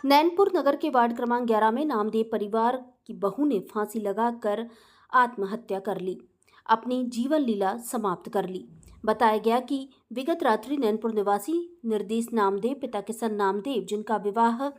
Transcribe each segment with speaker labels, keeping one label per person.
Speaker 1: नैनपुर नगर के वार्ड क्रमांक 11 में नामदेव परिवार की बहू ने फांसी लगाकर आत्महत्या कर ली, अपनी जीवन लीला समाप्त कर ली। बताया गया कि विगत रात्रि नैनपुर निवासी निर्देश नामदेव पिता किशन नामदेव, जिनका विवाह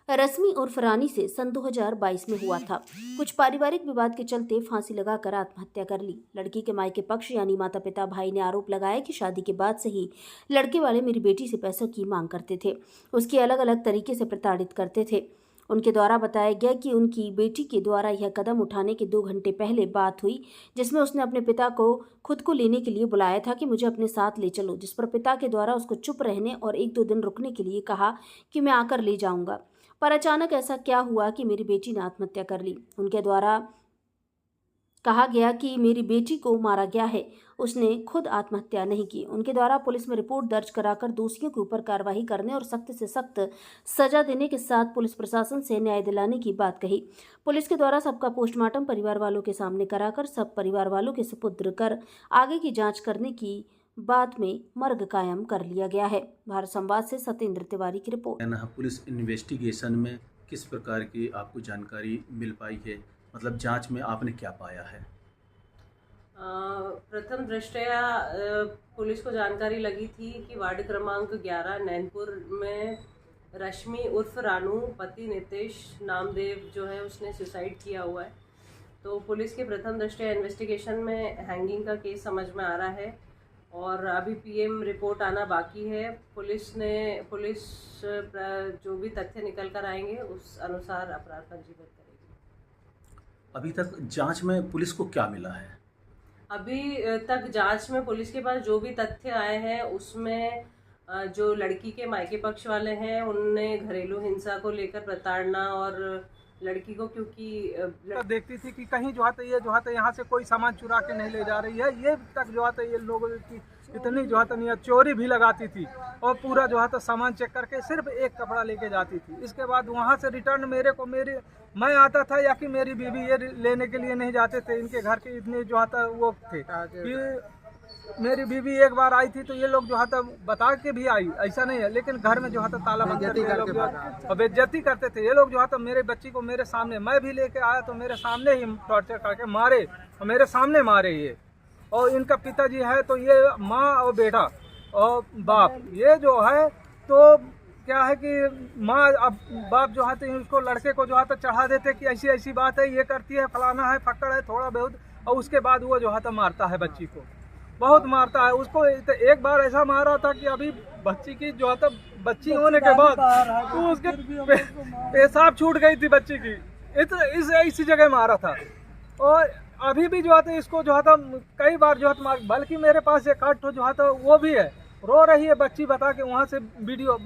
Speaker 1: रश्मि उर्फ रानी से सन 2022 में हुआ था, कुछ पारिवारिक विवाद के चलते फांसी लगाकर आत्महत्या कर ली। लड़की के मायके पक्ष यानी माता पिता भाई ने आरोप लगाया कि शादी के बाद से ही लड़के वाले मेरी बेटी से पैसों की मांग करते थे, उसकी अलग अलग तरीके से प्रताड़ित करते थे। उनके द्वारा बताया गया कि उनकी बेटी के द्वारा यह कदम उठाने के 2 घंटे पहले बात हुई, जिसमें उसने अपने पिता को खुद को लेने के लिए बुलाया था कि मुझे अपने साथ ले चलो, जिस पर पिता के द्वारा उसको चुप रहने और 1-2 दिन रुकने के लिए कहा कि मैं आकर ले जाऊंगा। पर अचानक ऐसा क्या हुआ कि मेरी बेटी ने आत्महत्या कर ली। उनके द्वारा कहा गया कि मेरी बेटी को मारा गया है, उसने खुद आत्महत्या नहीं की। उनके द्वारा पुलिस में रिपोर्ट दर्ज कराकर दोषियों के ऊपर कार्रवाई करने और सख्त से सख्त सजा देने के साथ पुलिस प्रशासन से न्याय दिलाने की बात कही। पुलिस के द्वारा सबका पोस्टमार्टम परिवार वालों के सामने कराकर सब परिवार वालों के सुपुर्द कर आगे की जांच करने की बाद में मर्ग कायम कर लिया गया है। भारत संवाद से सत्येंद्र तिवारी की रिपोर्ट।
Speaker 2: पुलिस इन्वेस्टिगेशन में किस प्रकार की आपको जानकारी मिल पाई है, मतलब जांच में आपने क्या पाया है?
Speaker 3: प्रथम दृष्टया पुलिस को जानकारी लगी थी कि वार्ड क्रमांक 11 नैनपुर में रश्मि उर्फ रानू पति नितेश नामदेव जो है उसने सुसाइड किया हुआ है। तो पुलिस के प्रथम दृष्टया इन्वेस्टिगेशन में हैंगिंग का केस समझ में आ रहा है और अभी पीएम रिपोर्ट आना बाकी है। पुलिस जो भी तथ्य निकल कर आएंगे उस अनुसार अपराध पंजीबद्ध करेगी।
Speaker 2: अभी तक जांच में पुलिस को क्या मिला है?
Speaker 3: अभी तक जांच में पुलिस के पास जो भी तथ्य आए हैं उसमें जो लड़की के मायके पक्ष वाले हैं उनने घरेलू हिंसा को लेकर प्रताड़ना और लड़की को क्योंकि
Speaker 4: देखती थी कि कहीं जो है यहाँ से कोई सामान चुरा के नहीं ले जा रही है, ये तक जो है ये लोगों की इतनी जो है चोरी भी लगाती थी और पूरा जो है सामान चेक करके सिर्फ एक कपड़ा लेके जाती थी। इसके बाद वहाँ से रिटर्न मैं आता था या कि मेरी बीवी ये लेने के लिए नहीं जाते थे। इनके घर के इतने जो है वो थे कि मेरी बीवी एक बार आई थी तो ये लोग जो है बता के भी आई, ऐसा नहीं है, लेकिन घर में जो है ताला बंद करके बेइज्जती करते थे। ये लोग जो है मेरे बच्ची को मेरे सामने, मैं भी लेके आया तो मेरे सामने ही टॉर्चर करके मारे और मेरे सामने मारे ये। और इनका पिताजी है तो ये माँ और बेटा और बाप, ये जो है तो क्या है कि माँ अब बाप जो है तो उसको लड़के को जो है तो चढ़ा देते कि ऐसी ऐसी बात है, ये करती है, फलाना है, फक्कड़ है, थोड़ा बहुत, और उसके बाद वो जो है तो मारता है बच्ची को, बहुत मारता है उसको। एक बार ऐसा मारा था कि अभी बच्ची की जो है बच्ची होने के बाद तो उसके पेशाब छूट गई थी बच्ची की, इसी जगह मारा था। और अभी भी जो है इसको जो है कई बार जो है बल्कि मेरे पास एक आठ जो है वो भी है, रो रही है बच्ची बता के वहाँ से वीडियो,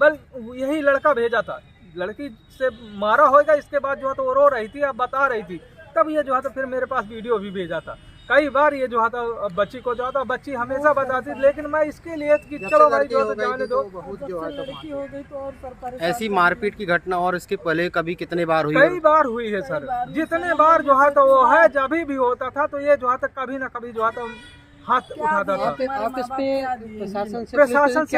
Speaker 4: यही लड़का भेजा था, लड़की से मारा होगा इसके बाद जो है वो रो रही थी, अब बता रही थी, तब ये जो है फिर मेरे पास वीडियो भी भेजा था। कई बार ये जो था बच्ची को जो था बच्ची हमेशा बताती थी, लेकिन मैं इसके लिए कि चलो भाई जो जाने दो,
Speaker 5: लड़की हो गई तो और ऐसी मारपीट की घटना और इसके पहले कभी कितने बार हुई?
Speaker 4: कई बार हुई है सर, जितने बार जो है तो वो है, जब भी होता था तो ये जो है कभी ना कभी जो है हाथ उठाता था।
Speaker 5: आप इस पे प्रशासन से